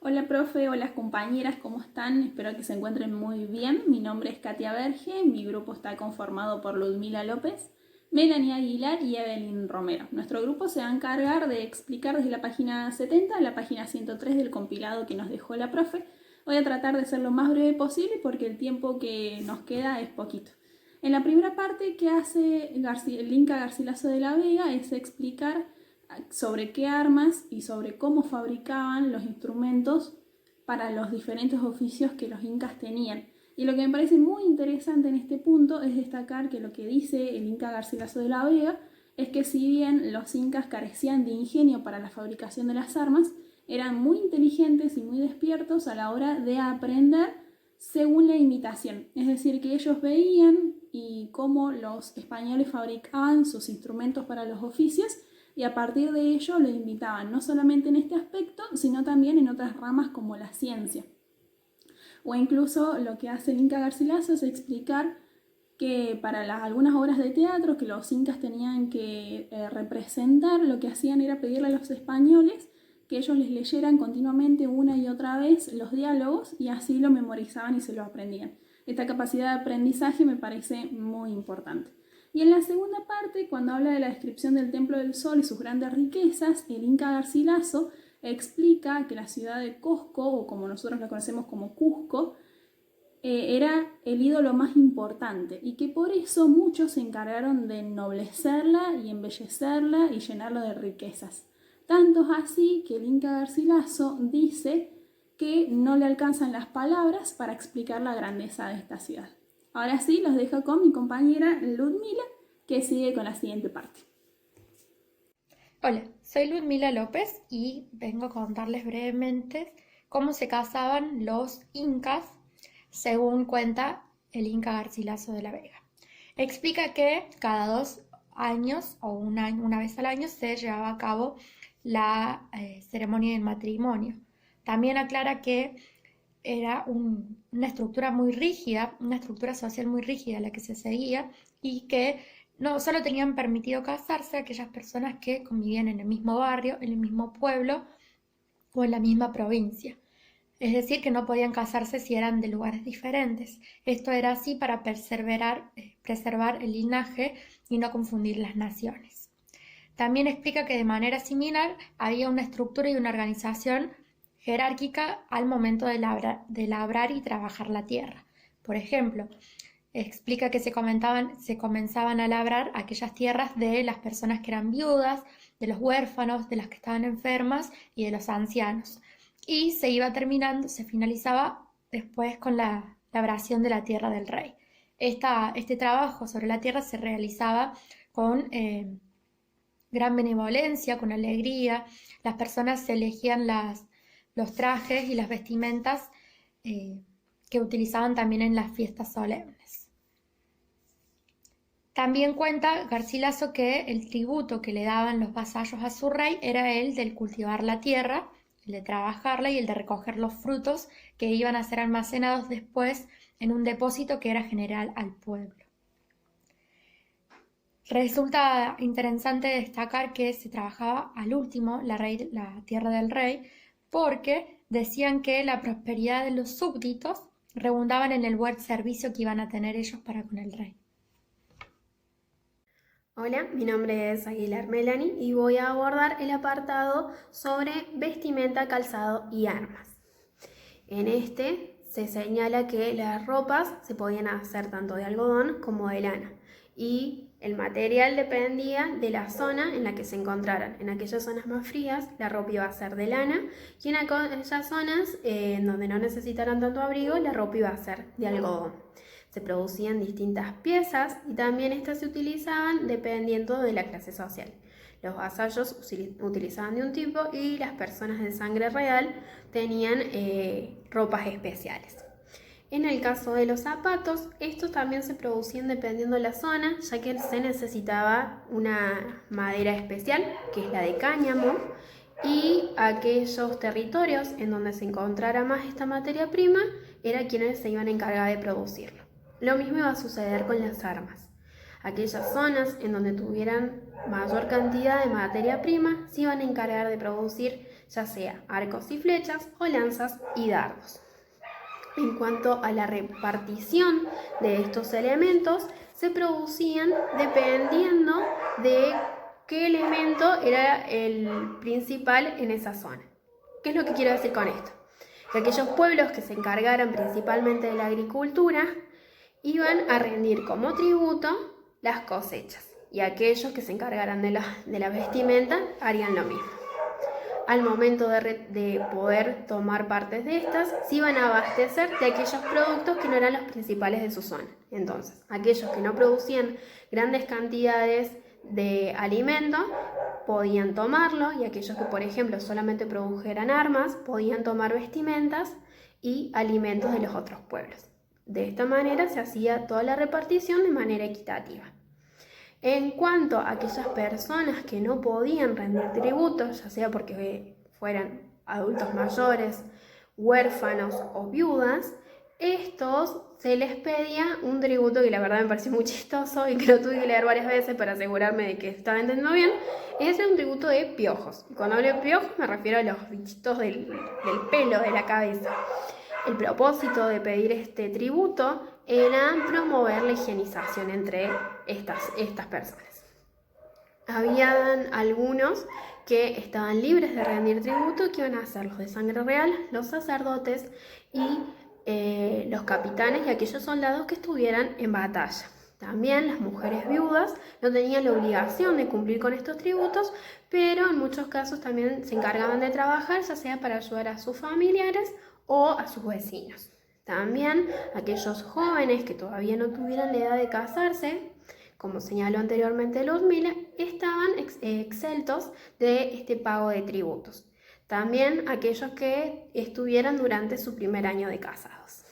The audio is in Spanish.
Hola profe, hola compañeras, ¿cómo están? Espero que se encuentren muy bien. Mi nombre es Katia Berge, mi grupo está conformado por Ludmila López, Melanie Aguilar y Evelyn Romero. Nuestro grupo se va a encargar de explicar desde la página 70 a la página 103 del compilado que nos dejó la profe. Voy a tratar de ser lo más breve posible porque el tiempo que nos queda es poquito. En la primera parte que hace el Inca Garcilaso de la Vega es explicar sobre qué armas y sobre cómo fabricaban los instrumentos para los diferentes oficios que los incas tenían. Y lo que me parece muy interesante en este punto es destacar que lo que dice el Inca Garcilaso de la Vega es que si bien los incas carecían de ingenio para la fabricación de las armas, eran muy inteligentes y muy despiertos a la hora de aprender según la imitación. Es decir, que ellos veían y cómo los españoles fabricaban sus instrumentos para los oficios y a partir de ello lo invitaban no solamente en este aspecto, sino también en otras ramas como la ciencia. O incluso lo que hace el Inca Garcilaso es explicar que para algunas obras de teatro que los incas tenían que representar, lo que hacían era pedirle a los españoles que ellos les leyeran continuamente una y otra vez los diálogos y así lo memorizaban y se lo aprendían. Esta capacidad de aprendizaje me parece muy importante. Y en la segunda parte, cuando habla de la descripción del Templo del Sol y sus grandes riquezas, el Inca Garcilaso explica que la ciudad de Cusco, o como nosotros la conocemos como Cusco, era el ídolo más importante y que por eso muchos se encargaron de ennoblecerla y embellecerla y llenarlo de riquezas. Tanto es así que el Inca Garcilaso dice que no le alcanzan las palabras para explicar la grandeza de esta ciudad. Ahora sí, los dejo con mi compañera Ludmila, que sigue con la siguiente parte. Hola, soy Ludmila López y vengo a contarles brevemente cómo se casaban los incas según cuenta el Inca Garcilaso de la Vega. Explica que cada 2 años o una vez al año se llevaba a cabo la ceremonia del matrimonio. También aclara que era una estructura muy rígida, una estructura social muy rígida la que se seguía y que no solo tenían permitido casarse aquellas personas que convivían en el mismo barrio, en el mismo pueblo o en la misma provincia. Es decir, que no podían casarse si eran de lugares diferentes. Esto era así para preservar el linaje y no confundir las naciones. También explica que de manera similar había una estructura y una organización jerárquica al momento de labrar y trabajar la tierra. Por ejemplo, explica que se comenzaban a labrar aquellas tierras de las personas que eran viudas, de los huérfanos, de las que estaban enfermas y de los ancianos. Y se iba terminando, se finalizaba después con la labración de la tierra del rey. Este trabajo sobre la tierra se realizaba con gran benevolencia, con alegría. Las personas se elegían los trajes y las vestimentas eh, que utilizaban también en las fiestas solemnes. También cuenta Garcilaso que el tributo que le daban los vasallos a su rey era el del cultivar la tierra, el de trabajarla y el de recoger los frutos que iban a ser almacenados después en un depósito que era general al pueblo. Resulta interesante destacar que se trabajaba al último la tierra del rey porque decían que la prosperidad de los súbditos redundaban en el buen servicio que iban a tener ellos para con el rey. Hola, mi nombre es Aguilar Melanie y voy a abordar el apartado sobre vestimenta, calzado y armas. En este se señala que las ropas se podían hacer tanto de algodón como de lana y el material dependía de la zona en la que se encontraran. En aquellas zonas más frías la ropa iba a ser de lana y en aquellas zonas en donde no necesitaran tanto abrigo la ropa iba a ser de algodón. Se producían distintas piezas y también estas se utilizaban dependiendo de la clase social. Los vasallos utilizaban de un tipo y las personas de sangre real tenían ropas especiales. En el caso de los zapatos, estos también se producían dependiendo de la zona, ya que se necesitaba una madera especial, que es la de cáñamo, y aquellos territorios en donde se encontrara más esta materia prima eran quienes se iban a encargar de producirlo. Lo mismo iba a suceder con las armas. Aquellas zonas en donde tuvieran mayor cantidad de materia prima se iban a encargar de producir ya sea arcos y flechas o lanzas y dardos. En cuanto a la repartición de estos elementos, se producían dependiendo de qué elemento era el principal en esa zona. ¿Qué es lo que quiero decir con esto? Que aquellos pueblos que se encargaran principalmente de la agricultura iban a rendir como tributo las cosechas, y aquellos que se encargaran de la vestimenta harían lo mismo. Al momento de poder tomar partes de estas, se iban a abastecer de aquellos productos que no eran los principales de su zona. Entonces, aquellos que no producían grandes cantidades de alimento podían tomarlo, y aquellos que, por ejemplo, solamente produjeran armas, podían tomar vestimentas y alimentos de los otros pueblos. De esta manera se hacía toda la repartición de manera equitativa. En cuanto a aquellas personas que no podían rendir tributos, ya sea porque fueran adultos mayores, huérfanos o viudas, estos se les pedía un tributo que la verdad me pareció muy chistoso y que lo tuve que leer varias veces para asegurarme de que estaba entendiendo bien. Es un tributo de piojos. Y cuando hablo de piojos me refiero a los bichitos del pelo de la cabeza. El propósito de pedir este tributo era promover la higienización entre estas personas. Habían algunos que estaban libres de rendir tributo, que iban a ser los de sangre real, los sacerdotes y los capitanes y aquellos soldados que estuvieran en batalla. También las mujeres viudas no tenían la obligación de cumplir con estos tributos, pero en muchos casos también se encargaban de trabajar, ya sea para ayudar a sus familiares o a sus vecinos. También aquellos jóvenes que todavía no tuvieran la edad de casarse, como señaló anteriormente Ludmila, estaban exentos de este pago de tributos. También aquellos que estuvieran durante su primer año de casados.